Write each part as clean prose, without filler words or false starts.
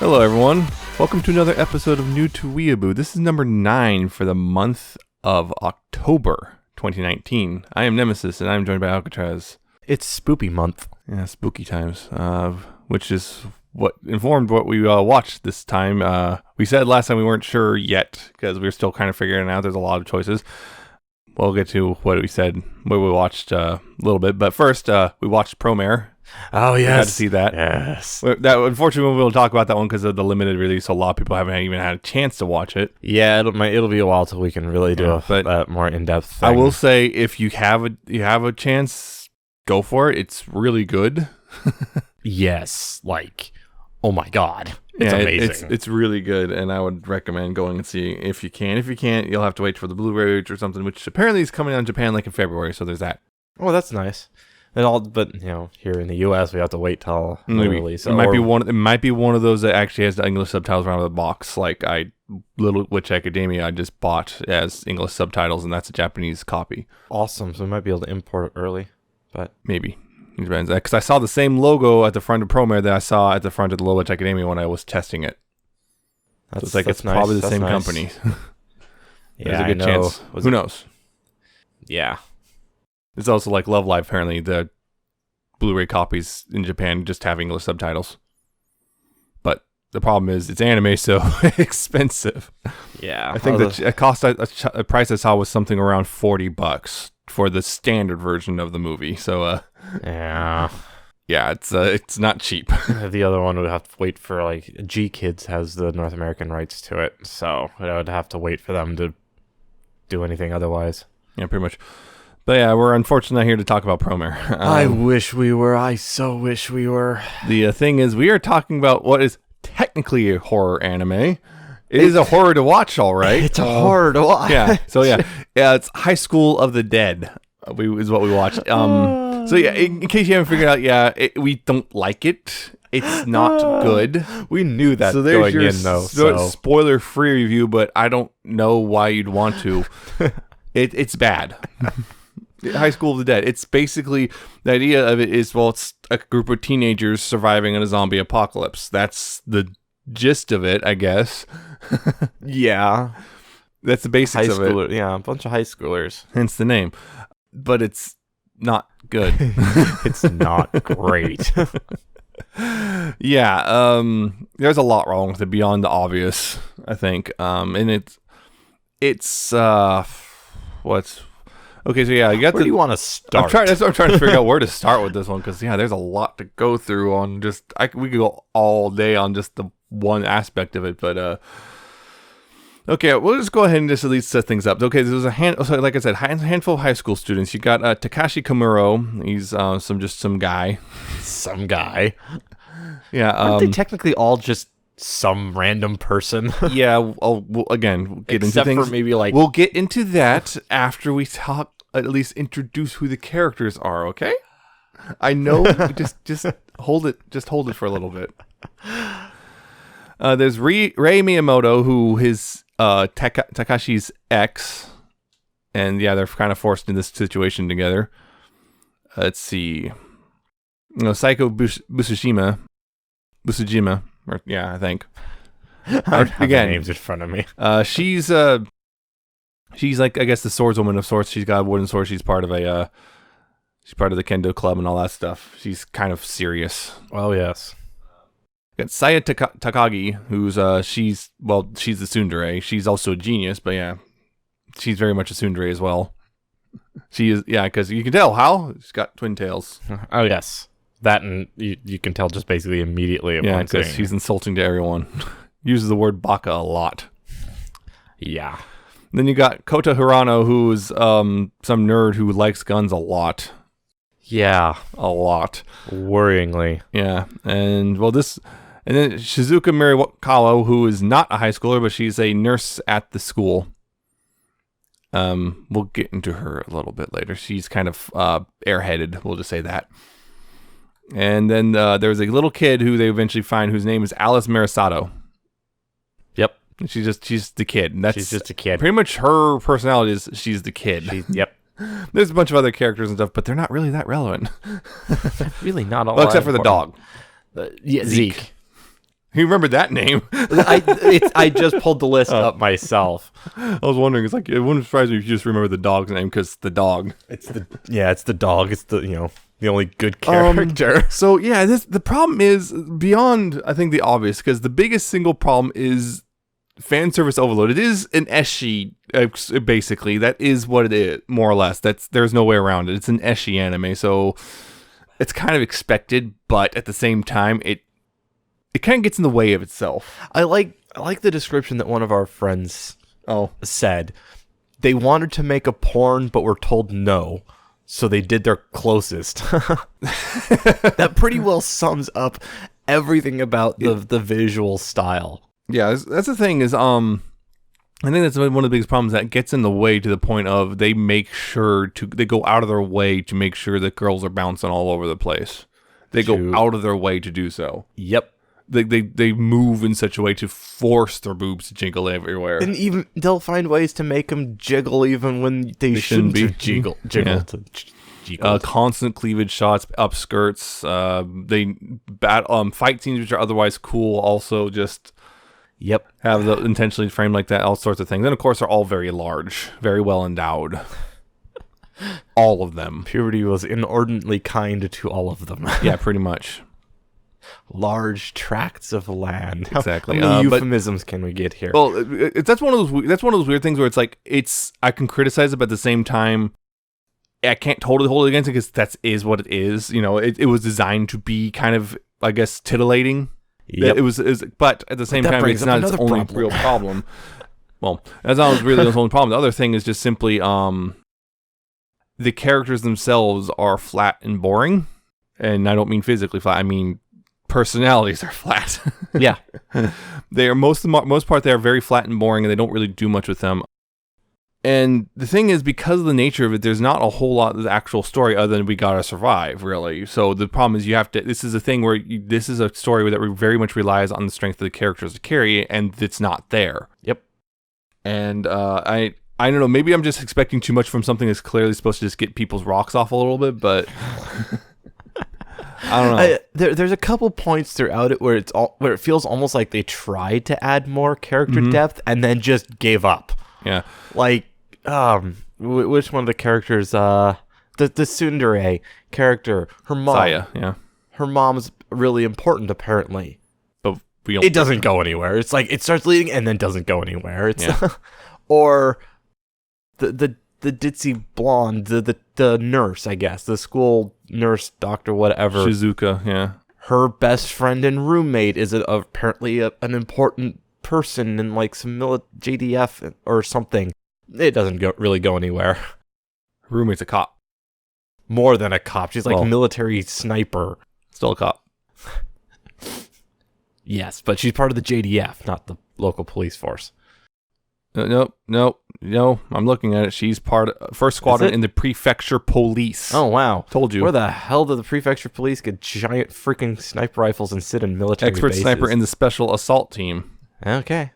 Hello, everyone. Welcome to another episode of New to Weeaboo. This is number 9 for the month of October 2019. I am Nemesis, and I'm joined by Alcatraz. It's spoopy month. Yeah, spooky times, which is what informed what we watched this time. We said last time we weren't sure yet, because we were still kind of figuring it out. There's a lot of choices. We'll get to what we said, what we watched a little bit. But first, we watched Promare. Oh, yes. We had to see that. Yes. That, unfortunately, we'll talk about that one because of the limited release. A lot of people haven't even had a chance to watch it. Yeah, it'll be a while till we can really do a more in-depth thing. I will say, if you have a chance, go for it. It's really good. Yes. Oh my God. It's amazing. It's really good, and I would recommend going and seeing if you can. If you can't, you'll have to wait for the Blu-ray or something, which apparently is coming out in Japan in February, so there's that. Oh, that's nice. But here in the U.S., we have to wait till the release. It might be one of those that actually has the English subtitles around the box. Little Witch Academia, I just bought as English subtitles, and that's a Japanese copy. Awesome. So we might be able to import it early, but maybe. It depends. Because I saw the same logo at the front of Promare that I saw at the front of the Little Witch Academia when I was testing it. So it's probably the same company. There's a good chance. Who knows? Yeah. It's also like Love Live, apparently, the Blu-ray copies in Japan just have English subtitles. But the problem is, it's anime, so expensive. Yeah. I think the price I saw was something around $40 for the standard version of the movie. So, yeah. Yeah, it's not cheap. The other one would have to wait for, G Kids has the North American rights to it, so I would have to wait for them to do anything otherwise. Yeah, pretty much. But yeah, we're unfortunately not here to talk about Promare. I wish we were. I so wish we were. The thing is, we are talking about what is technically a horror anime. It is a horror to watch, all right. It's a horror to watch. Yeah. So yeah, it's High School of the Dead. Is what we watched. So yeah, in case you haven't figured out, we don't like it. It's not good. We knew that going in, though. So spoiler-free review, but I don't know why you'd want to. It's bad. High School of the Dead. It's basically, the idea of it is, it's a group of teenagers surviving in a zombie apocalypse. That's the gist of it, I guess. Yeah. That's the basics of it. Yeah, a bunch of high schoolers. Hence the name. But it's not good. It's not great. Yeah, there's a lot wrong with it beyond the obvious, I think. And it's what's... Okay, so yeah, you got Where do you want to start? That's what I'm trying to figure out where to start with this one, because there's a lot to go through on we could go all day on just the one aspect of it, but okay, we'll just go ahead and just at least set things up. Okay, there's like I said, handful of high school students. You got Takashi Komuro. He's some guy. Some guy. Yeah. Aren't they technically all just some random person? Yeah. We'll get into things. Except for maybe we'll get into that after we talk. At least introduce who the characters are. Okay. I know. just hold it. Just hold it for a little bit. There's Rei Miyamoto, who is Takashi's ex, and yeah, they're kind of forced in this situation together. Let's see. Saiko Busujima, I think. I don't have the names in front of me. She's like, I guess, the swordswoman of sorts. She's got a wooden sword. She's part of the kendo club and all that stuff. She's kind of serious. Oh yes. Got Saya Takagi, who's she's the tsundere. She's also a genius, but yeah, she's very much a tsundere as well. She is, yeah, because you can tell how she's got twin tails. Oh yes, that, and you can tell just basically immediately. Yeah, because she's insulting to everyone. Uses the word baka a lot. Yeah. Then you got Kota Hirano, who's some nerd who likes guns a lot. Yeah, a lot. Worryingly. Yeah, and then Shizuka Mirikawa, who is not a high schooler, but she's a nurse at the school. We'll get into her a little bit later. She's kind of airheaded, we'll just say that. And then there's a little kid who they eventually find whose name is Alice Marisato. Yep. She's the kid. She's just a kid. Pretty much her personality is she's the kid. Yep. There's a bunch of other characters and stuff, but they're not really that relevant. Really not all. Well, except for the dog. Yeah, Zeke. You remember that name? I just pulled the list up myself. I was wondering. It's like it wouldn't surprise me if you just remember the dog's name because the dog. It's the dog. It's the only good character. So yeah, the problem is beyond I think the obvious because the biggest single problem is fan service overload. It is an ecchi, basically. That is what it is, more or less. There's no way around it. It's an ecchi anime, so it's kind of expected, but at the same time, it kind of gets in the way of itself. I like the description that one of our friends said. They wanted to make a porn, but were told no, so they did their closest. That pretty well sums up everything about the visual style. Yeah, that's the thing is, I think that's one of the biggest problems that gets in the way to the point of they go out of their way to make sure that girls are bouncing all over the place. They go out of their way to do so. Yep. They move in such a way to force their boobs to jiggle everywhere. And even they'll find ways to make them jiggle even when they shouldn't be jiggle. Yeah. Constant cleavage shots, up skirts. Fight scenes which are otherwise cool. Also, just have the intentionally framed like that. All sorts of things. And of course, they're all very large, very well endowed. All of them. Puberty was inordinately kind to all of them. Yeah, pretty much. Large tracts of land. Exactly. How many euphemisms can we get here? Well, that's one of those weird things where it's like I can criticize it, but at the same time, I can't totally hold it against it because that is what it is. You know, it was designed to be kind of, I guess, titillating. Yep. It was, but at the same time, it's not its only real problem. Well, that's not really its only problem. The other thing is just simply the characters themselves are flat and boring, and I don't mean physically flat. I mean personalities are flat. Yeah, they are most part they are very flat and boring, and they don't really do much with them. And the thing is, because of the nature of it, there's not a whole lot of the actual story other than we gotta survive, really. So the problem is this is a thing where this is a story that very much relies on the strength of the characters to carry, and it's not there. Yep. And I don't know, maybe I'm just expecting too much from something that's clearly supposed to just get people's rocks off a little bit, but I don't know. There's a couple points throughout it where it feels almost like they tried to add more character depth and then just gave up. Yeah. Like, which one of the characters? The tsundere character, her mom. Saya, yeah. Her mom's really important, apparently. But it doesn't go anywhere. It's like it starts leading and then doesn't go anywhere. It's or the ditzy blonde, the nurse, I guess, the school nurse, doctor, whatever. Shizuka, yeah. Her best friend and roommate is apparently an important person in like some JDF or something. It doesn't really go anywhere. Her roommate's a cop. More than a cop. She's like a military sniper. Still a cop. Yes, but she's part of the JDF, not the local police force. No, I'm looking at it. She's part of first squadron in the prefecture police. Oh, wow. Told you. Where the hell do the prefecture police get giant freaking sniper rifles and sit in military bases? Sniper in the special assault team. Okay.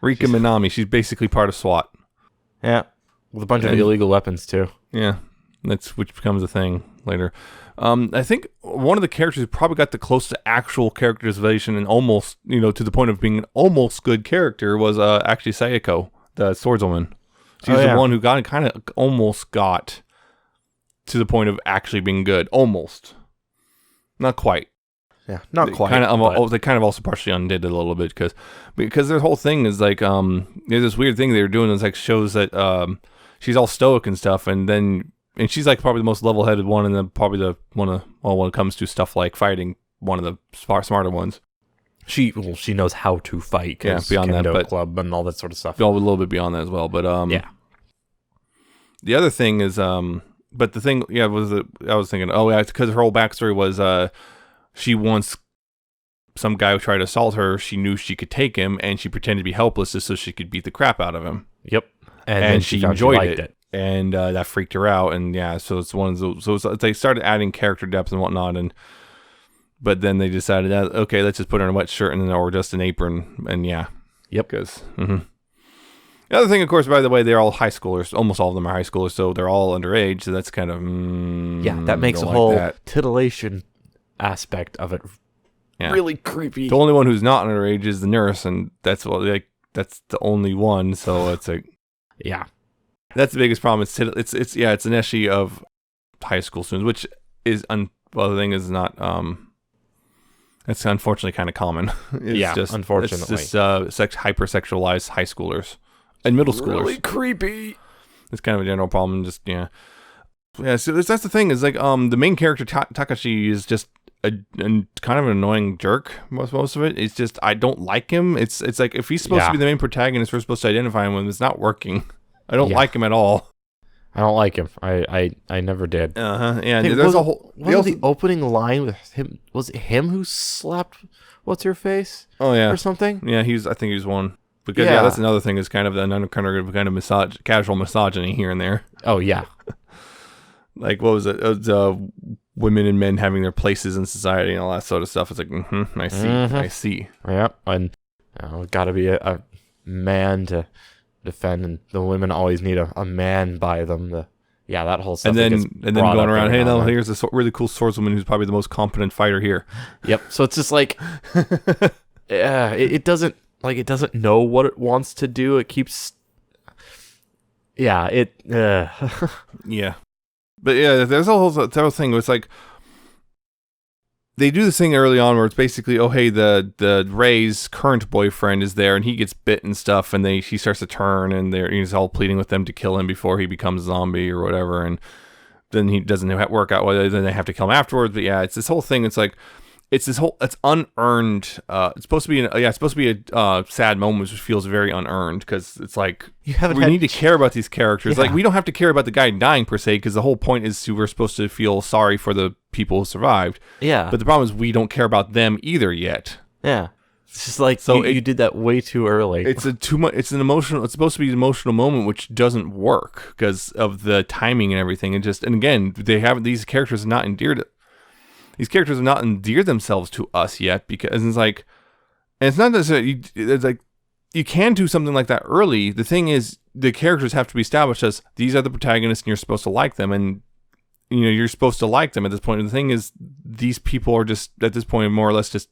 Rika Minami. She's basically part of SWAT. Yeah. With a bunch of illegal weapons, too. Yeah. Which becomes a thing later. I think one of the characters who probably got the closest to actual characterization and almost, to the point of being an almost good character was actually Sayako, the swordswoman. She's the one who kind of almost got to the point of actually being good. Almost. Not quite. Yeah, not quite. They kind of also partially undid it a little bit because their whole thing is like there's this weird thing they were doing that's like shows that she's all stoic and stuff, and she's like probably the most level-headed one, and then probably when it comes to stuff like fighting, one of the smarter ones. She knows how to fight. Yeah, beyond that, but club and all that sort of stuff. A little bit beyond that as well, but yeah. The other thing is but the thing I was thinking, because her whole backstory was she once some guy who tried to assault her, she knew she could take him, and she pretended to be helpless just so she could beat the crap out of him. Yep, and she enjoyed it. And that freaked her out, and so it's one of those. So they started adding character depth and whatnot, but then they decided that okay, let's just put her in a wet shirt or just an apron, and yep. Because the other thing, of course, by the way, they're all high schoolers. Almost all of them are high schoolers, so they're all underage. So that's kind of that makes a whole titillation aspect of it Yeah. really creepy. The only one who's not underage is the nurse, and that's the only one. So it's like, yeah, that's the biggest problem. It's an issue of high school students, which is the thing is not it's unfortunately kind of common. Unfortunately, it's just hypersexualized high schoolers and middle schoolers. Really creepy. It's kind of a general problem. Just yeah. So that's the thing is like the main character Takashi is just a kind of an annoying jerk. Most of it. It's just I don't like him. It's like if he's supposed to be the main protagonist, we're supposed to identify him with. It's not working. I don't like him at all. I don't like him. I never did. Yeah. Hey, there's a whole. The opening line with him was it him who slapped what's her face? Oh yeah, or something. Yeah, I think he's one. Because that's another thing is kind of casual misogyny here and there. Oh yeah. Like what was it? It was, women and men having their places in society and all that sort of stuff. It's like, I see. Yep, and got to be a man to defend, and the women always need a man by them. That whole stuff. And then going around, hey, no, here's a really cool swordswoman who's probably the most competent fighter here. Yep. So it's just like, it doesn't know what it wants to do. It keeps, yeah. But yeah, there's a whole thing where it's like they do this thing early on where it's basically, oh hey, the Ray's current boyfriend is there and he gets bit and stuff, and he starts to turn, and he's all pleading with them to kill him before he becomes a zombie or whatever, and then he doesn't work out whether then they have to kill him afterwards. But yeah, it's this whole thing. It's like it's unearned. It's supposed to be a sad moment, which feels very unearned because it's like we need to care about these characters. Yeah. Like we don't have to care about the guy dying per se, because the whole point is we're supposed to feel sorry for the people who survived. Yeah. But the problem is we don't care about them either yet. Yeah. It's just like you did that way too early. It's too much. It's supposed to be an emotional moment, which doesn't work because of the timing and everything. And again, these characters are not endeared. These characters have not endeared themselves to us yet, because it's like, and it's not necessarily, it's like, you can do something like that early. The thing is, the characters have to be established as, these are the protagonists and you're supposed to like them, and, you're supposed to like them at this point. And the thing is, these people are just, at this point, more or less just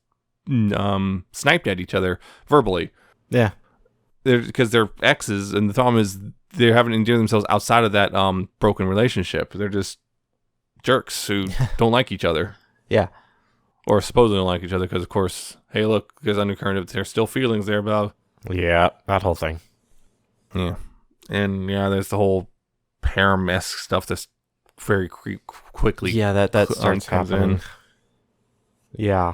sniped at each other verbally. Yeah. Because they're exes, and the problem is, they haven't endeared themselves outside of that broken relationship. They're just jerks who don't like each other. Yeah. Or supposedly don't like each other because, of course, hey, look, there's undercurrent of there's still feelings there about. Yeah, that whole thing. Yeah. And, there's the whole harem-esque stuff that's very quickly. Yeah, that starts happening. In. Yeah.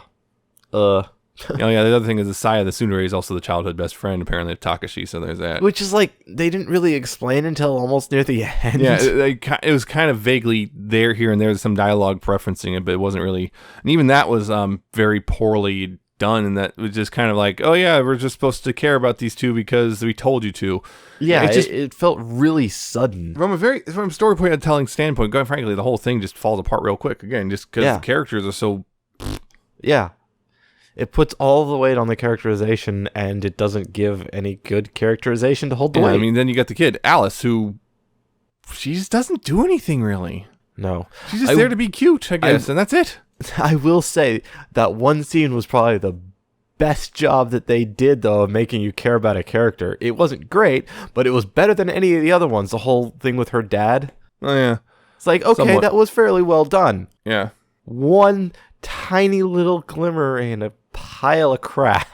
The other thing is the Saya, the tsundere, is also the childhood best friend, apparently, of Takashi, so there's that. Which is like, they didn't really explain until almost near the end. Yeah, it was kind of vaguely there, here, and there's some dialogue referencing it, but it wasn't really, and even that was very poorly done, and that was just kind of like, oh yeah, we're just supposed to care about these two because we told you to. Yeah, it felt really sudden. From a story point of telling standpoint, quite frankly, the whole thing just falls apart real quick, again, just because the characters are so... Yeah. It puts all the weight on the characterization, and it doesn't give any good characterization to hold the weight. I mean, then you got the kid, Alice, who... She just doesn't do anything, really. No. She's just there to be cute, I guess, and that's it. I will say, that one scene was probably the best job that they did, though, of making you care about a character. It wasn't great, but it was better than any of the other ones. The whole thing with her dad. Oh, yeah. It's like, okay, somewhat. That was fairly well done. Yeah. One tiny little glimmer in a pile of crap.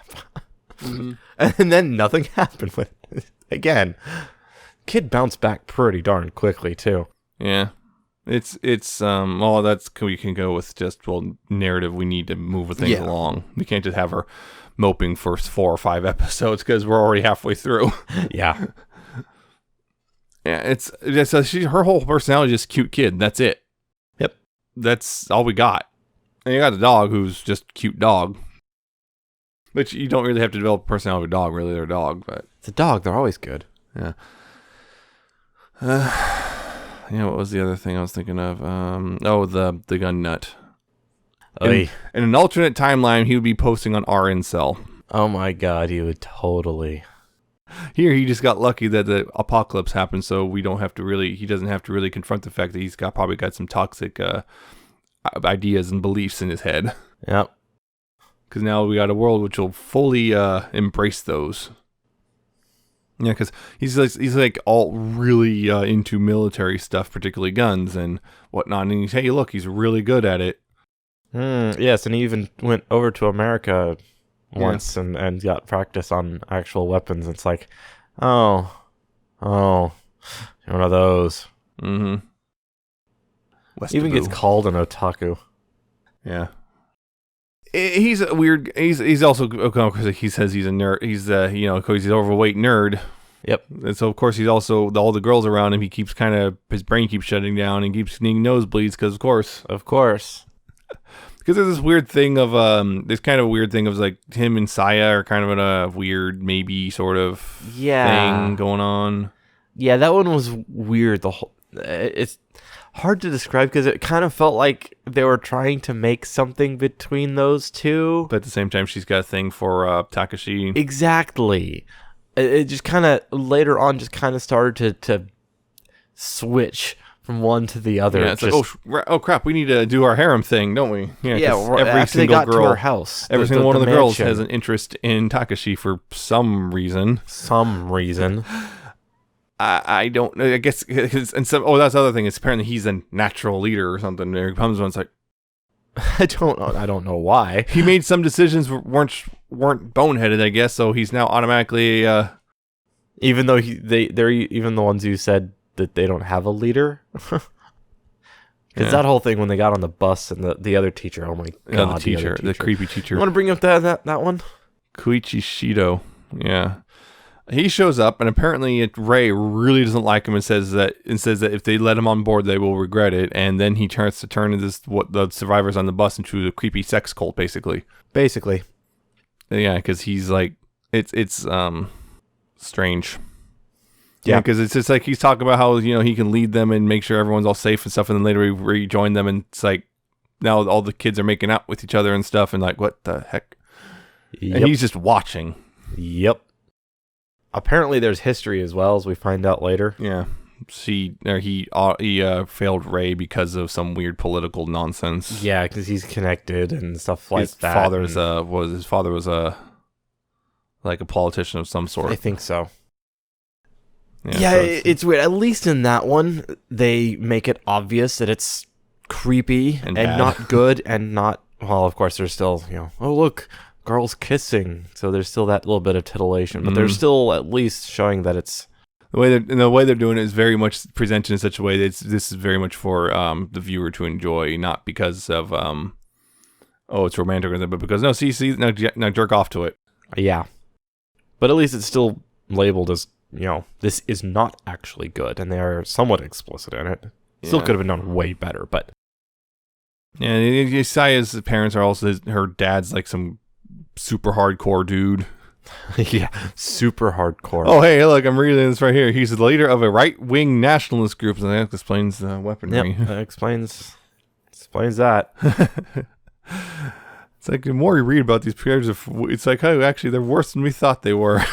Mm-hmm. And then nothing happened with it. Again, kid bounced back pretty darn quickly too. Yeah. It's we can go with just, narrative. We need to move things along. We can't just have her moping for 4 or 5 episodes because we're already halfway through. Yeah. Yeah, her whole personality is just cute kid. That's it. Yep. That's all we got. And you got the dog who's just cute dog. Which you don't really have to develop a personality of a dog, really. They're a dog, but... It's a dog. They're always good. Yeah. What was the other thing I was thinking of? The gun nut. In an alternate timeline, he would be posting on RNcell. Oh my god, he would totally... Here, he just got lucky that the apocalypse happened, so he doesn't have to really confront the fact that he's probably got some toxic ideas and beliefs in his head. Yep. because now we got a world which will fully embrace those. Yeah, because he's like all really into military stuff, particularly guns and whatnot. And he's, hey, look, he's really good at it. Yes, and he even went over to America once and got practice on actual weapons. It's like, oh, one of those. Mm-hmm. Even gets called an otaku. Yeah. He's a weird. He's also because he says he's a nerd. He's because he's an overweight nerd. Yep. And so of course he's also all the girls around him. He keeps his brain keeps shutting down and keeps needing nosebleeds because of course. Because there's this weird thing of this kind of weird thing of like him and Saya are kind of in a weird maybe sort of thing going on. Yeah, that one was weird. It's hard to describe because it kind of felt like they were trying to make something between those two. But at the same time, she's got a thing for Takashi. Exactly. It just kind of later on just kind of started to switch from one to the other. Yeah, it's like, oh crap, we need to do our harem thing, don't we? Yeah, every single they got girl, to our house. Every single one of the girls has an interest in Takashi for some reason. I don't know. I guess and that's the other thing. It's apparently he's a natural leader or something. There comes one. It's like I don't know why he made some decisions weren't boneheaded. I guess so. He's now automatically even though they're even the ones who said that they don't have a leader. Because that whole thing when they got on the bus and the other teacher. Oh my god, the creepy teacher. You want to bring up that one? Koichi Shido. Yeah. He shows up, and apparently Ray really doesn't like him and says that if they let him on board, they will regret it. And then he turns to turn what the survivors on the bus into a creepy sex cult, basically. Yeah, because he's like, it's strange. Yeah, because it's just like he's talking about how he can lead them and make sure everyone's all safe and stuff, and then later we rejoin them, and it's like now all the kids are making out with each other and stuff, and like what the heck? Yep. And he's just watching. Yep. Apparently, there's history as well, as we find out later. Yeah, he failed Ray because of some weird political nonsense. Yeah, because he's connected and stuff like that. His father was a politician of some sort. I think so. Yeah, so it's weird. At least in that one, they make it obvious that it's creepy and not good and not. Well, of course, there's still oh look. Girls kissing, so there's still that little bit of titillation, but they're still at least showing that it's the way they're doing it is very much presented in such a way that this is very much for the viewer to enjoy, not because of it's romantic or something, but because see now jerk off to it. Yeah, but at least it's still labeled as this is not actually good, and they are somewhat explicit in it. Still could have been done way better, but yeah, Saya's parents are also her dad's like some super hardcore dude. Yeah, super hardcore. Oh, hey, look, I'm reading this right here. He's the leader of a right-wing nationalist group, and that explains the weaponry. Yep, that explains that. It's like the more you read about these characters, it's like, oh, actually, they're worse than we thought they were.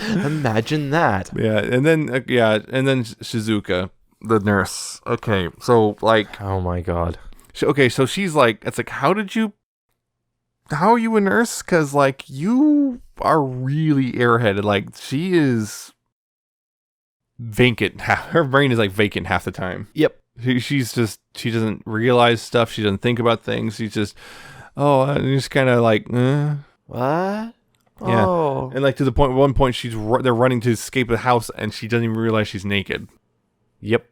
Imagine that. Yeah, and then Shizuka, the nurse. Okay, so like, oh my god. Okay, so she's like, it's like, how are you a nurse? Because, like, you are really airheaded. Like, she is vacant. Her brain is, like, vacant half the time. Yep. She doesn't realize stuff. She doesn't think about things. She's just, just kind of like, What? Yeah. Oh. And, like, to the point, at one point, they're running to escape the house, and she doesn't even realize she's naked. Yep.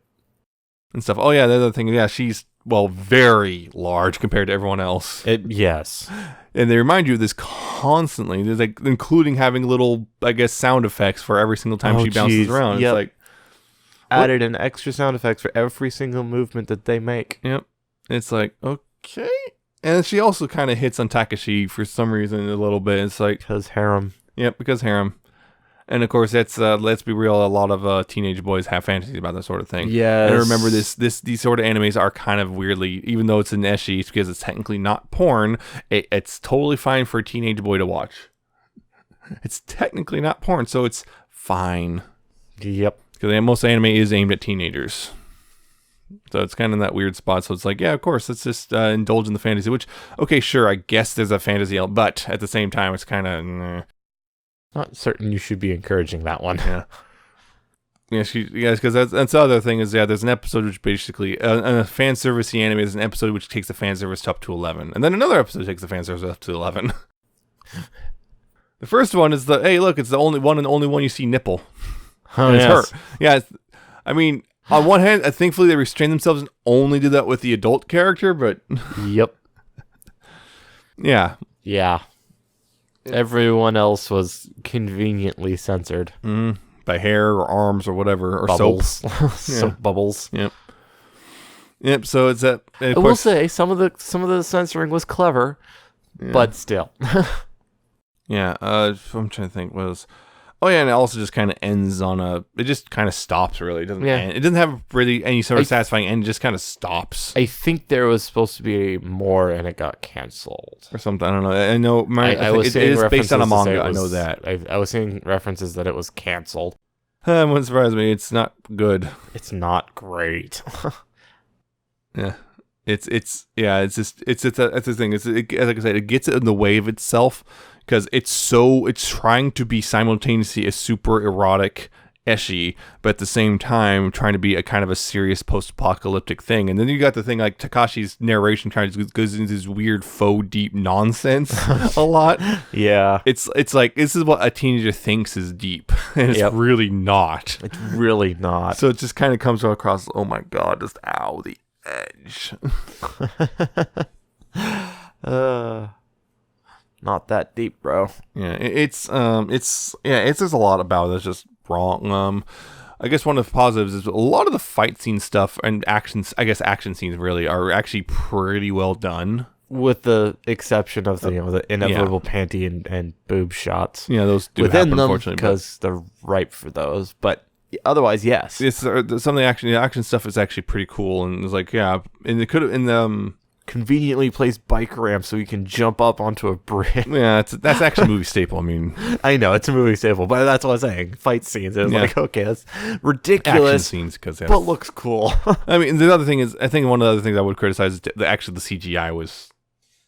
And stuff. Oh, yeah, the other thing, yeah, she's, very large compared to everyone else. Yes. And they remind you of this constantly. There's like, including having little, I guess, sound effects for every single time she bounces around. Yep. It's like added an extra sound effects for every single movement that they make. Yep. It's like, okay. And she also kind of hits on Takashi for some reason a little bit. It's like, because harem. Yep, because harem. And of course, that's let's be real. A lot of teenage boys have fantasies about that sort of thing. Yes. And remember, these sort of animes are kind of weirdly, even though it's an ecchi, it's because it's technically not porn. It's totally fine for a teenage boy to watch. It's technically not porn, so it's fine. Yep. Because most anime is aimed at teenagers. So it's kind of in that weird spot. So it's like, yeah, of course, let's just indulge in the fantasy. Which, okay, sure, I guess there's a fantasy element, but at the same time, it's kind of not certain you should be encouraging that one. Yeah. Yes, because that's the other thing is, there's an episode which basically, a fan service anime is an episode which takes the fan service up to 11. And then another episode takes the fan service up to 11. The first one is hey, look, it's the only one and only one you see nipple. Oh, and it's yes. her. Yeah, I mean, on one hand, thankfully they restrain themselves and only do that with the adult character, but... Yep. Yeah. Yeah. Everyone else was conveniently censored. Mm-hmm. By hair or arms or whatever, or bubbles. soap. Soap bubbles. Yep. So it's that. I will say some of the censoring was clever, but still. Yeah. I'm trying to think. Oh yeah, and it also just kind of ends on it just kind of stops. Really, it doesn't. End. It doesn't have really any sort of satisfying end. It just kind of stops. I think there was supposed to be more, and it got canceled or something. I don't know. I know. It is based on a manga. I know that. I was seeing references that it was canceled. It wouldn't surprise me. It's not good. It's not great. Yeah. It's just that's the thing. Like I said, it gets in the way of itself because it's trying to be simultaneously a super erotic ecchi, but at the same time trying to be a kind of a serious post-apocalyptic thing. And then you got the thing like Takashi's narration kind of goes into this weird faux deep nonsense a lot. Yeah. It's like this is what a teenager thinks is deep, and it's really not. It's really not. So it just kind of comes across, oh my god, just the edge. Not that deep, bro. Yeah, it's there's a lot about it that's just wrong. I guess one of the positives is a lot of the fight scene stuff and action scenes really are actually pretty well done. With the exception of the inevitable panty and boob shots. Yeah, those do within happen, them unfortunately, because they're ripe for those. But otherwise, yes. It's some of the action stuff is actually pretty cool, and it's like and it could have conveniently placed bike ramp so you can jump up onto a bridge. Yeah, that's actually a movie staple. I mean, I know it's a movie staple, but that's what I'm saying. Fight scenes. It's like, okay, that's ridiculous. Action scenes, but looks cool. I mean, the other thing is, I think one of the other things I would criticize is the CGI was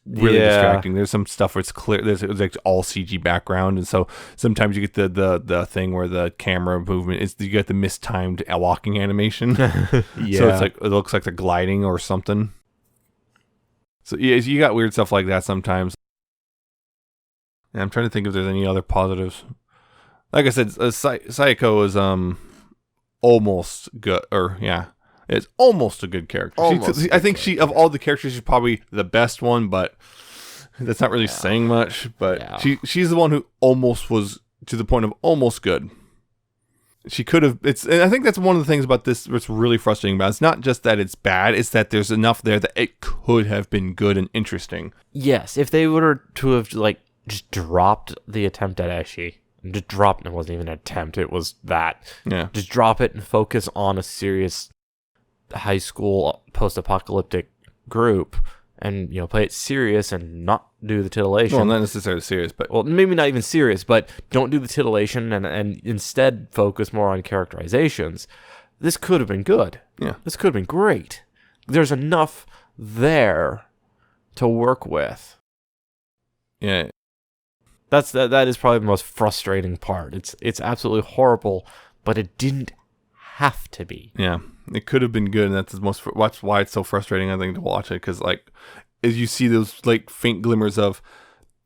really distracting. There's some stuff where it's clear there's like all CG background, and so sometimes you get the thing where the camera movement is you get the mistimed walking animation. So it's like it looks like they're gliding or something. So yeah, you got weird stuff like that sometimes. And I'm trying to think if there's any other positives. Like I said, Sayako is almost good, it's almost a good character. I think of all the characters, she's probably the best one, but that's not really saying much. But she's the one who almost was to the point of almost good. She could have. And I think that's one of the things about this that's really frustrating about it. It's not just that it's bad; it's that there's enough there that it could have been good and interesting. Yes, if they were to have just dropped the attempt at ecchi, just dropped. It wasn't even an attempt; it was that. Yeah, just drop it and focus on a serious high school post-apocalyptic group, and play it serious and not do the titillation. Well, not necessarily serious, but maybe not even serious, but don't do the titillation and instead focus more on characterizations. This could have been good. Yeah, this could have been great. There's enough there to work with. Yeah, that is probably the most frustrating part. It's absolutely horrible, but it didn't have to be. Yeah, it could have been good, and that's why it's so frustrating, I think, to watch it, because as you see those faint glimmers of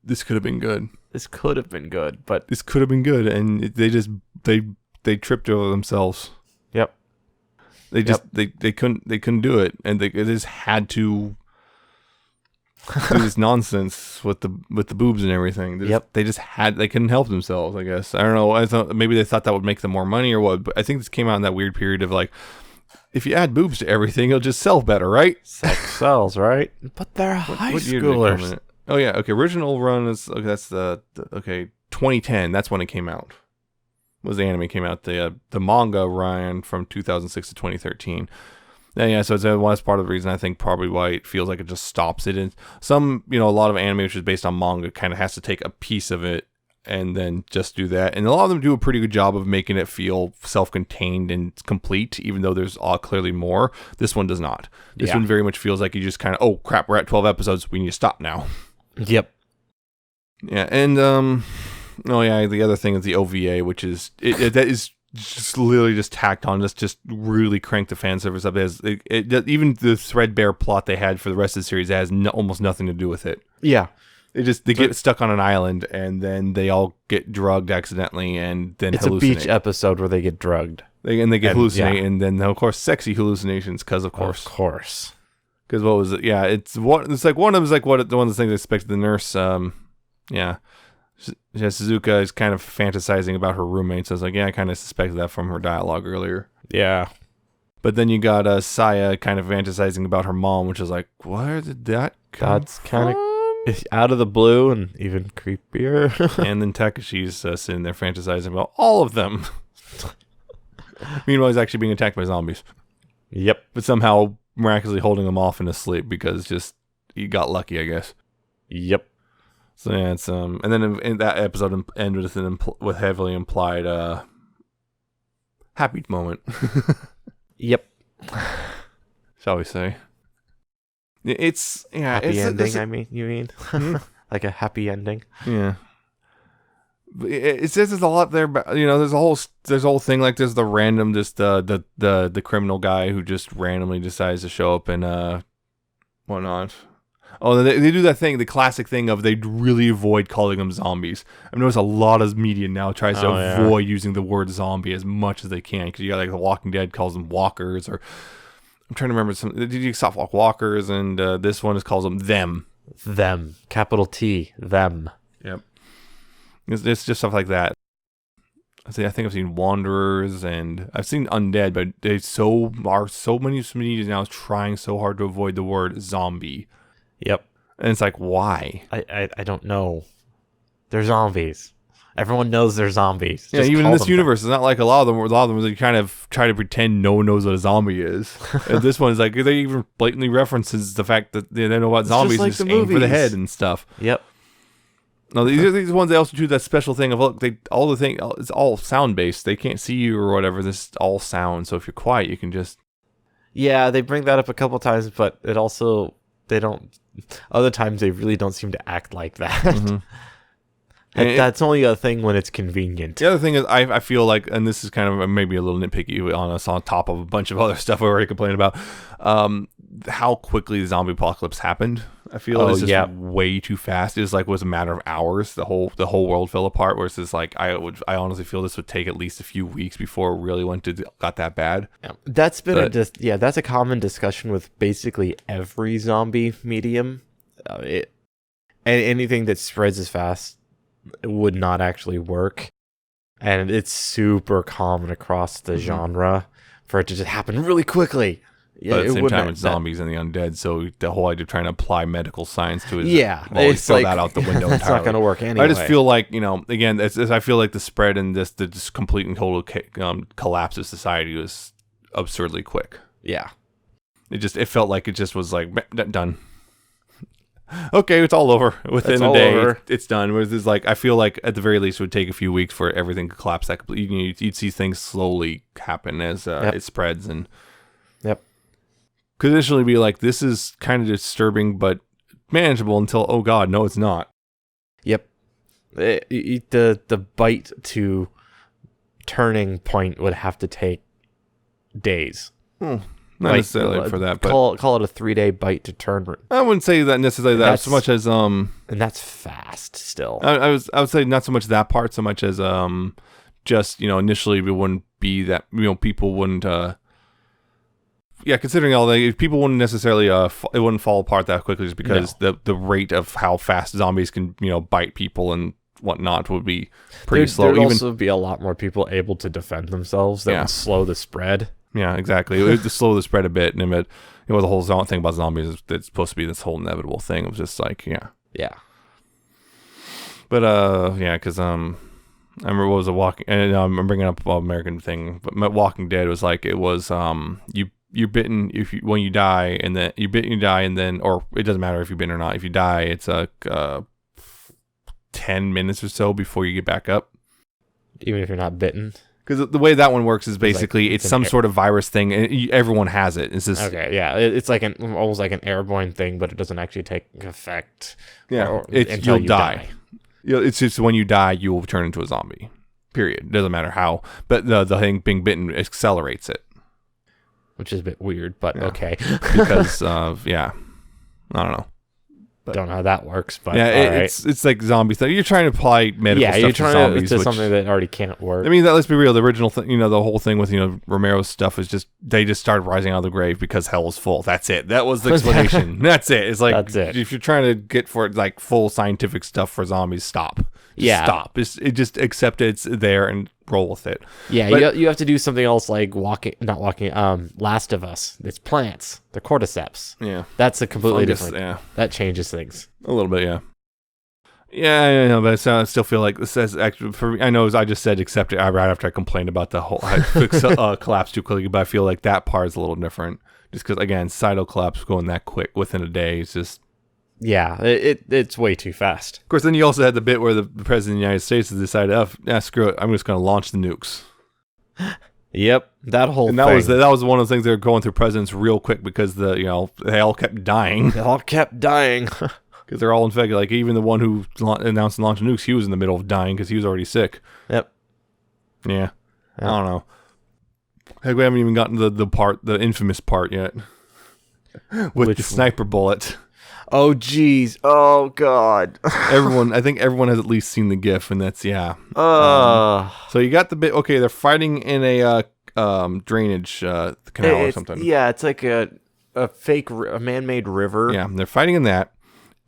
this could have been good. This could have been good, but this could have been good, and they tripped over themselves. Yep. They couldn't do it, and they just had to do this nonsense with the boobs and everything. They couldn't help themselves, I guess. I don't know. I thought maybe they thought that would make them more money or what, but I think this came out in that weird period of if you add boobs to everything, it'll just sell better, right? Sex sells, right? But they're high schoolers. Oh yeah, okay. Original run is that's the 2010. That's when it came out. Was the anime came out? The manga ran from 2006 to 2013. Yeah, so that's part of the reason I think probably why it feels like it just stops it. And a lot of anime which is based on manga kind of has to take a piece of it and then just do that. And a lot of them do a pretty good job of making it feel self-contained and complete, even though there's clearly more. This one does not. This one very much feels like you just kind of, oh crap, we're at 12 episodes, we need to stop now. Yep. Yeah, and the other thing is the OVA, which is that is just literally just tacked on, just really cranked the fan service up. Even the threadbare plot they had for the rest of the series has almost nothing to do with it. Yeah. They get stuck on an island, and then they all get drugged accidentally, and then it's hallucinate. a beach episode where they get drugged. They get hallucinate, and then of course sexy hallucinations, because of course. Of course. Because what was it? Yeah, it's like one of them is like one of the things I expected. The nurse, Suzuka is kind of fantasizing about her roommates. I was like, yeah, I kind of suspected that from her dialogue earlier. Yeah. But then you got Saya kind of fantasizing about her mom, which is like, where did that come That's kind of out of the blue and even creepier. And then Takashi's sitting there fantasizing about all of them. Meanwhile, he's actually being attacked by zombies. Yep. But somehow miraculously holding him off in his sleep because just he got lucky, I guess. Yep. So yeah, it's and then in that episode ended with heavily implied happy moment. Yep. Shall we say? It's happy ending. You mean like a happy ending? Yeah. It says there's a lot there, but there's a whole thing like there's the random the criminal guy who just randomly decides to show up and whatnot. Oh, they do that thing, the classic thing of they really avoid calling them zombies. I've noticed a lot of media now tries to avoid using the word zombie as much as they can, because you got like The Walking Dead calls them walkers, or I'm trying to remember some. Did you stop walkers? And this one calls them them. Them, capital T, them. Yep. It's just stuff like that. I think I've seen Wanderers and I've seen Undead, but they so many media now trying so hard to avoid the word zombie. Yep. And it's like, why? I don't know. They're zombies. Everyone knows they're zombies. Yeah, even in this universe, it's not like a lot of them they kind of try to pretend no one knows what a zombie is. And this one is like, they even blatantly references the fact that they know about zombies and just aim for the head and stuff. Yep. No, these ones, they also do that special thing of, look, it's all sound based. They can't see you or whatever. This is all sound. So if you're quiet, you can just. Yeah, they bring that up a couple times, but it also, they don't. Other times they really don't seem to act like that. Mm-hmm. That's only a thing when it's convenient. The other thing is, I feel like, and this is kind of maybe a little nitpicky on us on top of a bunch of other stuff we already complained about, how quickly the zombie apocalypse happened. I feel it's just way too fast. It was a matter of hours. The whole world fell apart. Whereas it's like I honestly feel this would take at least a few weeks before it really got that bad. Yeah. That's been that's a common discussion with basically every zombie medium. Anything that spreads as fast would not actually work, and it's super common across the genre for it to just happen really quickly. Yeah, but at the same time, it's zombies and the undead, so the whole idea of trying to apply medical science to it, it's throw that out the window entirely. It's not going to work anyway. I just feel like, again, I feel like the spread and the complete and total collapse of society was absurdly quick. Yeah, it felt like it just was like done. Okay, it's all over within a day. It's done. Whereas it's like, I feel like at the very least it would take a few weeks for everything to collapse. That you'd see things slowly happen as it spreads and. Yep. Could initially be like, this is kind of disturbing but manageable until, oh god, no, it's not. Yep. The bite to turning point would have to take days. Not necessarily for that, but call it a 3-day bite to turn. I wouldn't say that necessarily that so much as and that's fast still. I would say not so much that part, so much as just initially it wouldn't be that people wouldn't. Considering all that, people wouldn't necessarily it wouldn't fall apart that quickly just because the rate of how fast zombies can bite people and whatnot would be pretty slow. There'd also be a lot more people able to defend themselves that would slow the spread. Yeah, exactly. It would slow the spread a bit, and the whole thing about zombies is it's supposed to be this whole inevitable thing. It was just like But because I remember what was a Walking, and I'm bringing up American thing, but Walking Dead was like it was you're bitten when you die, and then you're bitten, you die, and then, or it doesn't matter if you're bitten or not. If you die, it's a 10 minutes or so before you get back up. Even if you're not bitten. Because the way that one works is basically like, it's some sort of virus thing, and everyone has it. It's just okay, yeah, it's like almost like an airborne thing, but it doesn't actually take effect. Yeah, until you die. It's just when you die, you will turn into a zombie. Period. Doesn't matter how, but the thing being bitten accelerates it, which is a bit weird, but okay. Because of I don't know. But don't know how that works, but yeah, it's like zombie stuff. You're trying to apply medical stuff you're trying to zombies, to something that already can't work. I mean, let's be real. The original thing, the whole thing with Romero's stuff is just they just started rising out of the grave because hell is full. That's it. That was the explanation. That's it. It's like that's it. If you're trying to get for like full scientific stuff for zombies, stop. Stop. Just accept it's there and roll with it. Yeah, but you have to do something else like Last of Us. It's plants. The cordyceps. Yeah. That's a completely different. Yeah. That changes things. A little bit, yeah. Yeah, I know, but I still feel like this says actually for me, I know I just said accept it right after I complained about the whole collapse too quickly, but I feel like that part is a little different. Just because, again, cyto collapse going that quick within a day is just... Yeah, it's way too fast. Of course, then you also had the bit where the president of the United States has decided, screw it, I'm just going to launch the nukes. Yep, that whole and thing. That was one of the things they were going through presidents real quick because they all kept dying. They all kept dying. Because they're all infected. Like, even the one who announced the launch of nukes, he was in the middle of dying because he was already sick. Yep. Yeah. I don't know. Heck, we haven't even gotten the infamous part yet. With the sniper bullet. Oh, jeez. Oh, God. I think everyone has at least seen the GIF, and that's, yeah. So you got the bit, okay, they're fighting in a drainage canal or something. Yeah, it's like a man-made river. Yeah, they're fighting in that.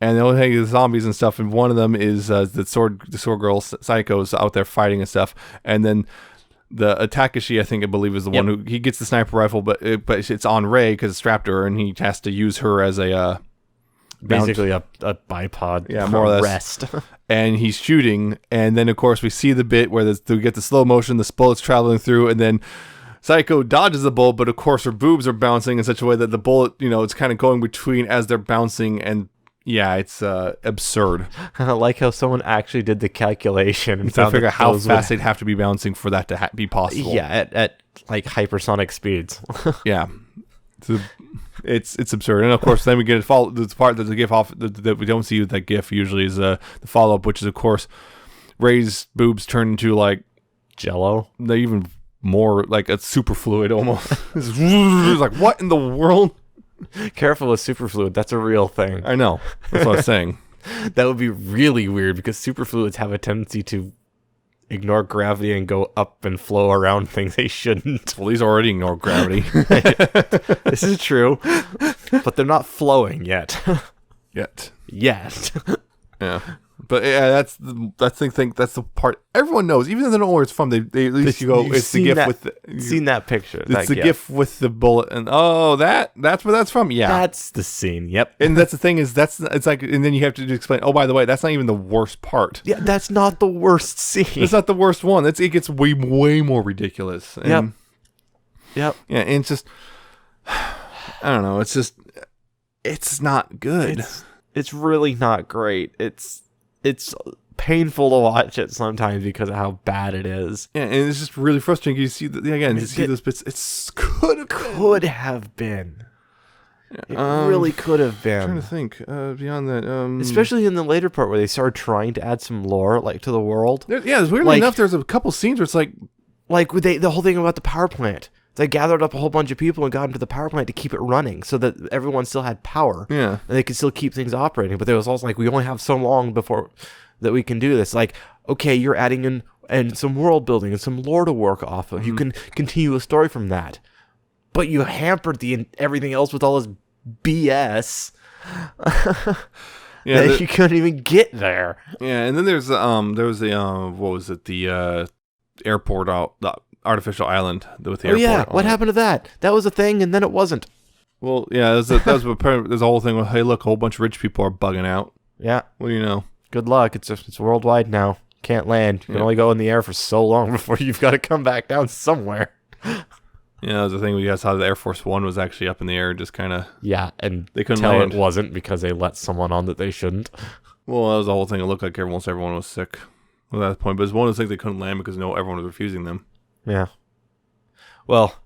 And they'll have the zombies and stuff, and one of them is the sword girl psychos out there fighting and stuff. And then the Atakashi, I believe, is the one who he gets the sniper rifle, but it's on Rei because it's strapped to her, and he has to use her as a basically a bipod. Yeah, more or less. Rest. And he's shooting, and then of course we see the bit where we get the slow motion, the bullets traveling through, and then Psycho dodges the bullet, but of course her boobs are bouncing in such a way that the bullet, it's kind of going between as they're bouncing, and yeah, it's absurd. I like how someone actually did the calculation and to figure out how fast they'd have to be bouncing for that to be possible. Yeah, at like hypersonic speeds. Yeah, it's absurd. And of course, then we get the part that the GIF off that we don't see with that GIF usually is the follow up, which is of course Ray's boobs turn into like Jello. They're even more like a superfluid almost. It's like, what in the world? Careful with superfluid. That's a real thing. I know. That's what I'm saying. That would be really weird because superfluids have a tendency to ignore gravity and go up and flow around things they shouldn't. Well, these already ignore gravity. This is true. But they're not flowing yet. Yet. Yeah. But yeah, that's the part everyone knows, even though they don't know where it's from. They at least you go. It's the GIF with seen that picture. It's the GIF with the bullet, and that's where that's from. Yeah, that's the scene. Yep. And that's the thing is it's like, and then you have to explain. Oh, by the way, that's not even the worst part. Yeah, that's not the worst scene. It's not the worst one. It gets way more ridiculous. And, Yep. Yeah, and it's just I don't know. It's not good. It's really not great. It's painful to watch it sometimes because of how bad it is. Yeah, and it's just really frustrating. You see see those bits. It could have been. It really could have been. I'm trying to think beyond that. Especially in the later part where they started trying to add some lore to the world. Yeah, weirdly enough, there's a couple scenes where it's like the whole thing about the power plant. They gathered up a whole bunch of people and got into the power plant to keep it running so that everyone still had power. Yeah. And they could still keep things operating. But there was also we only have so long before that we can do this. Like, okay, you're adding in and some world building and some lore to work off of. Mm-hmm. You can continue a story from that. But you hampered everything else with all this BS. Yeah, you couldn't even get there. Yeah, and then there was what was it, the airport the artificial island with the airport. Oh yeah, what happened to that? That was a thing, and then it wasn't. Well, yeah, there's a whole thing with, hey, look, a whole bunch of rich people are bugging out. Yeah. What do you know? Good luck. It's worldwide now. Can't land. You can only go in the air for so long before you've got to come back down somewhere. Yeah, that was the thing. We guys saw the Air Force One was actually up in the air, just kind of. Yeah, and they couldn't tell land. It wasn't because they let someone on that they shouldn't. Well, that was the whole thing. It looked like almost everyone was sick at that point, but it's one of those things they couldn't land because everyone was refusing them. Yeah. Well,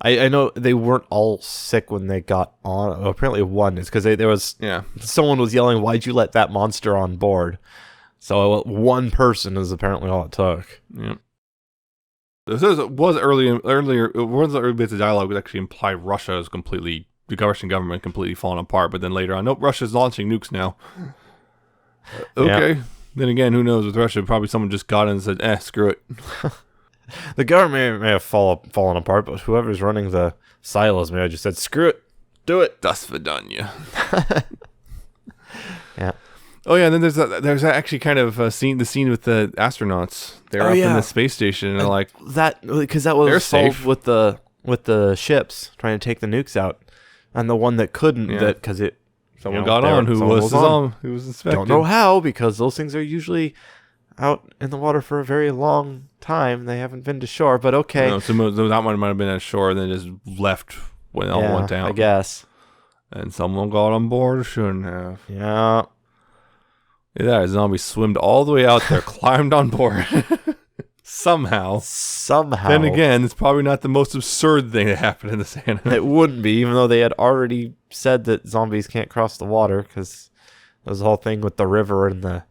I know they weren't all sick when they got on. Well, apparently one is because there was someone was yelling, "Why'd you let that monster on board?" So one person is apparently all it took. Yeah. This was earlier. One of the early bits of dialogue was actually implied Russia is completely, the Russian government completely falling apart. But then later on, nope, Russia's launching nukes now. Okay. Yeah. Then again, who knows with Russia? Probably someone just got in and said, screw it. The government may have fallen apart, but whoever's running the silos may have just said, screw it, do it. Das Vidanya. Yeah. Oh yeah, and then there's actually kind of the scene with the astronauts. They're up in the space station, and they're like that because that was solved with the ships trying to take the nukes out, and the one that couldn't because someone got on who was inspected. Don't know how, because those things are usually out in the water for a very long time. They haven't been to shore, but okay. No, so that one might have been at shore and then just left when it all went down. I guess. And someone got on board or shouldn't have. Yeah. That zombie swimmed all the way out there, climbed on board. Somehow. Then again, it's probably not the most absurd thing that happened in this anime. It wouldn't be, even though they had already said that zombies can't cross the water, because there was the whole thing with the river and the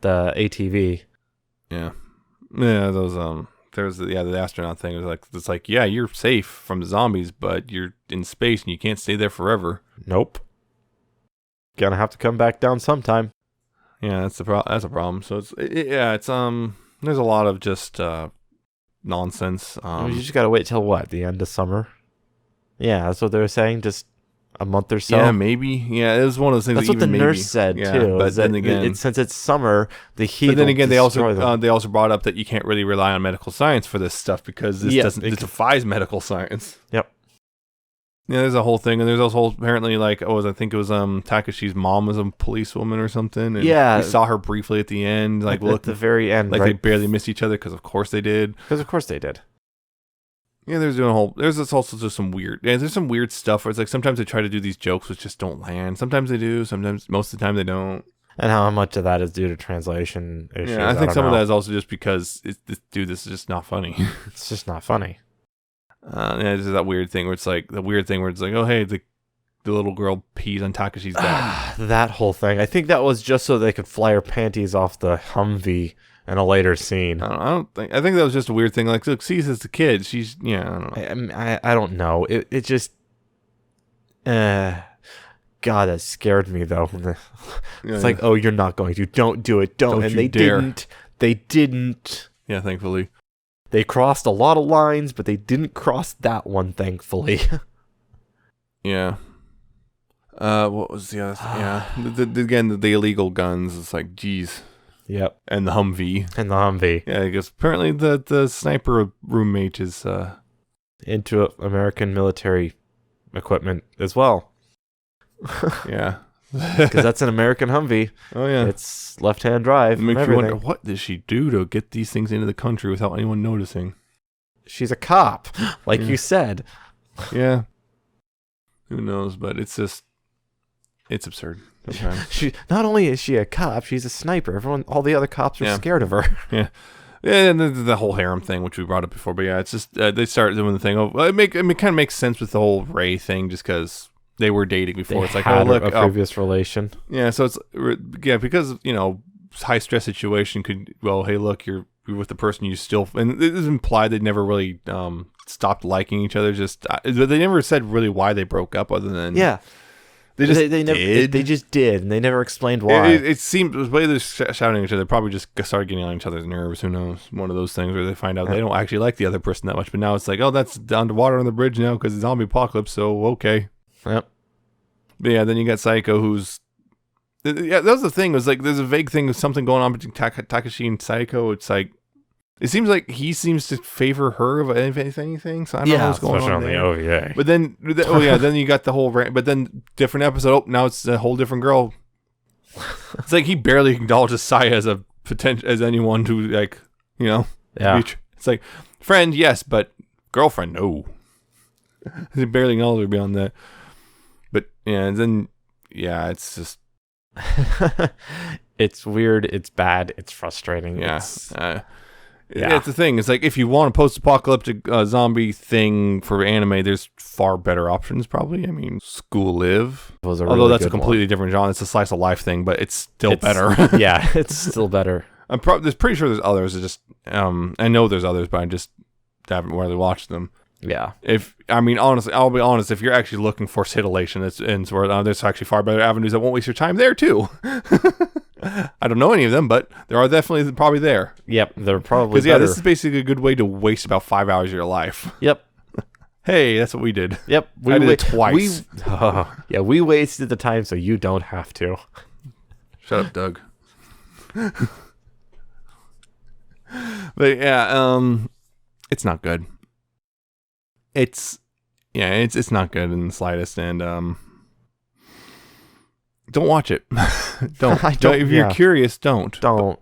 ATV. Yeah. Yeah, those there's the astronaut thing. It was it's like, yeah, you're safe from the zombies, but you're in space and you can't stay there forever. Nope. Gonna have to come back down sometime. Yeah, that's a problem. So it's there's a lot of just nonsense. You just gotta wait till what, the end of summer? Yeah, that's what they were saying. Just a month or so. Yeah, maybe. Yeah, it was one of those things. That's what the nurse said too. But then again, since it's summer, the heat. But then again, they also brought up that you can't really rely on medical science for this stuff because it defies medical science. Yep. Yeah, there's a whole thing, and there's also apparently I think it was Takashi's mom was a policewoman or something. And we saw her briefly at the end, at the very end, they barely missed each other because of course they did. Yeah, there's also just some weird. Yeah, there's some weird stuff where it's like sometimes they try to do these jokes which just don't land. Sometimes they do. Sometimes most of the time they don't. And how much of that is due to translation issues? Yeah, I think some of that is also just because this is just not funny. It's just not funny. There's that weird thing where it's like oh hey, the little girl pees on Takashi's back. That whole thing. I think that was just so they could fly her panties off the Humvee in a later scene. I think that was just a weird thing. Like, look, sees as the kid. She's I don't know. I don't know. It just God, that scared me though. It's like, oh, you're not going to. Don't do it. Don't. And they didn't. They didn't. Yeah, thankfully. They crossed a lot of lines, but they didn't cross that one, thankfully. Yeah. What was the other? Yeah. The illegal guns. It's like, geez. Yep. And the Humvee. Yeah, because apparently the sniper roommate is into American military equipment as well. Yeah. Because that's an American Humvee. Oh yeah, it's left-hand drive. It makes you wonder, what does she do to get these things into the country without anyone noticing? She's a cop, like you said. Yeah. Who knows? But it's absurd. She not only is she a cop, she's a sniper. All the other cops are scared of her. Yeah. Yeah, and the whole harem thing, which we brought up before, but yeah, it's just they started doing the thing. It kind of makes sense with the whole Ray thing, just because they were dating before. It's like, a previous relation. Yeah, so it's because high stress situation could. Well, hey, look, you're with the person you still, and it is implied they never really stopped liking each other. Just they never said really why they broke up, other than They just did, and they never explained why. It seemed the way they're shouting at each other, probably just started getting on each other's nerves. Who knows? One of those things where they find out they don't actually like the other person that much, but now it's like, oh, that's down to water on the bridge now because it's zombie apocalypse. So okay. Yep. But yeah, then you got Psycho, who's that was the thing. It was like there's a vague thing of something going on between Takashi and Psycho. It's like it seems like he seems to favor her of anything. So I don't know what's going on there. On the OVA. But then, then you got the whole but then different episode. Oh, now it's a whole different girl. It's like he barely acknowledges Saya as a potential as anyone who Yeah. It's like friend, yes, but girlfriend, no. He barely acknowledges her beyond that. But yeah, and then it's just It's weird. It's bad. It's frustrating. Yeah. It's, It's the thing. It's like if you want a post-apocalyptic zombie thing for anime, there's far better options probably. I mean, School Live. was a Although really that's a good completely different genre. It's a slice of life thing, but it's still better. Yeah, it's still better. I'm pretty sure there's others. It's just I know there's others, but I just haven't really watched them. Yeah. Honestly, I'll be honest. If you're actually looking for titillation, there's actually far better avenues that won't waste your time there too. I don't know any of them, but there are definitely probably there. Yep, they're probably Because this is basically a good way to waste about 5 hours of your life. Yep. Hey, that's what we did. Yep. I did it twice. We wasted the time so you don't have to. Shut up, Doug. But yeah, it's not good. It's not good in the slightest, and don't watch it. Don't. If you're curious, don't.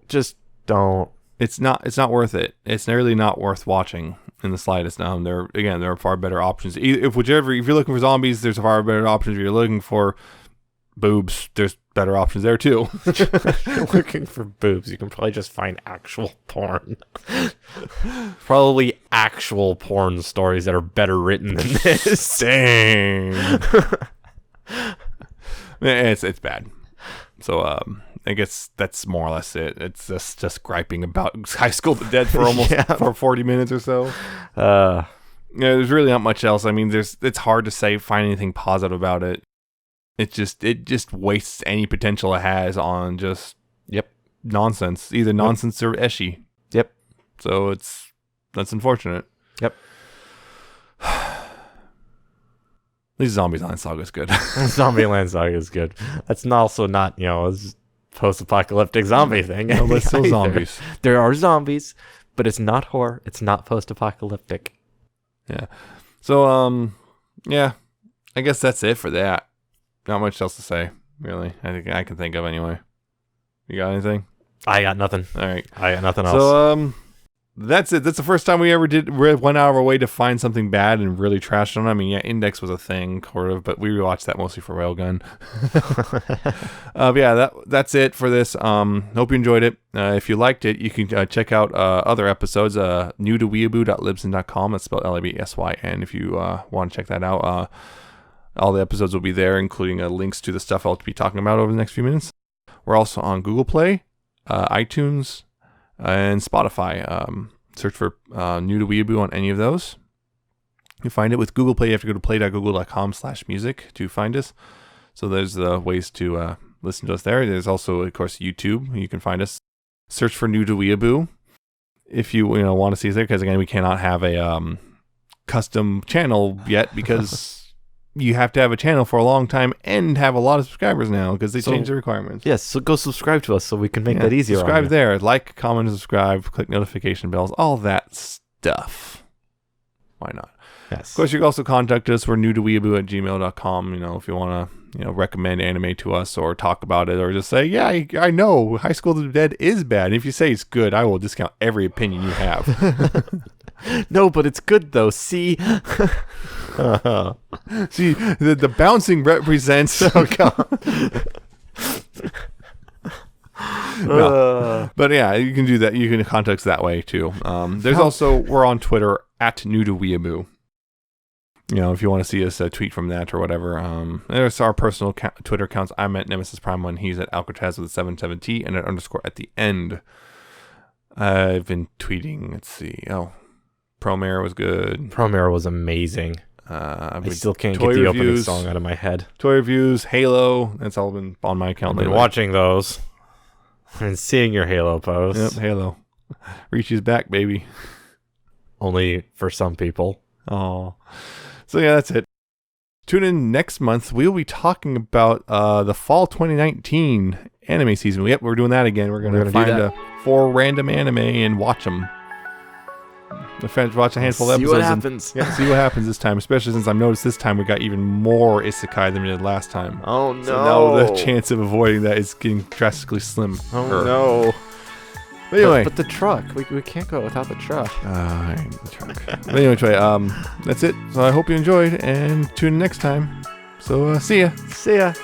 Just don't. It's not worth it. It's really not worth watching in the slightest. There are far better options. If you're looking for zombies, there's far better options. If you're looking for boobs, there's better options there too. If you're looking for boobs, you can probably just find actual porn. Probably actual porn stories that are better written than this. Dang. It's bad. So I guess that's more or less it. It's just griping about High School of the Dead for almost for 40 minutes or so. There's really not much else. I mean, it's hard to find anything positive about it. It just wastes any potential it has on just nonsense, either nonsense or ecchi. Yep. So that's unfortunate. Yep. At least Zombieland Saga is good. Zombieland Saga is good. That's also not a post-apocalyptic zombie thing. No, but still zombies. There are zombies, but it's not horror. It's not post-apocalyptic. Yeah. So I guess that's it for that. Not much else to say, really. I think I can think of anyway. You got anything? I got nothing. All right. I got nothing else. So that's it. That's the first time we ever went out of our way to find something bad and really trashed on it. I mean, Index was a thing, sort of, but we rewatched that mostly for Railgun. That's it for this. Hope you enjoyed it. If you liked it, you can check out other episodes. New to weeaboo.libsyn.com. That's spelled LABSYN. If you want to check that out. All the episodes will be there, including links to the stuff I'll be talking about over the next few minutes. We're also on Google Play, iTunes, and Spotify. Search for New to Weeaboo on any of those. You find it with Google Play. You have to go to play.google.com/music to find us. So there's ways to listen to us there. There's also, of course, YouTube. You can find us. Search for New to Weeaboo if you want to see us there, because again, we cannot have a custom channel yet because you have to have a channel for a long time and have a lot of subscribers now because they changed the requirements. Yes, so go subscribe to us so we can make that easier. Subscribe there. Like, comment, subscribe, click notification bells, all that stuff. Why not? Yes. Of course, you can also contact us. We're newtoweeaboo@gmail.com. If you want to recommend anime to us or talk about it or just say, yeah, I know High School of the Dead is bad. And if you say it's good, I will discount every opinion you have. No, but it's good though. See? See, the bouncing represents. Oh god. No. But yeah, you can do that. You can contact us that way too. There's also, we're on Twitter @NewToWeeaboo. If you want to see us tweet from that or whatever. There's our personal Twitter accounts. I'm at Nemesis Prime 1. He's at Alcatraz with a 77T and an _ at the end. I've been tweeting. Let's see. Promare was good. Promare was amazing. I still can't get the opening song out of my head. Toy reviews, Halo. That's all been on my account. I've been watching those and seeing your Halo posts. Yep, Halo. Reaches back, baby. Only for some people. Oh. So yeah, that's it. Tune in next month. We'll be talking about the fall 2019 anime season. Yep, we're doing that again. We're going to find 4 random anime and watch them. The fans watch a handful of episodes. See what happens. See what happens this time, especially since I've noticed this time we got even more isekai than we did last time. Oh no. So now the chance of avoiding that is getting drastically slim. Oh no. But anyway. But the truck. We can't go without the truck. The truck. But anyway, that's it. So I hope you enjoyed and tune in next time. So see ya. See ya.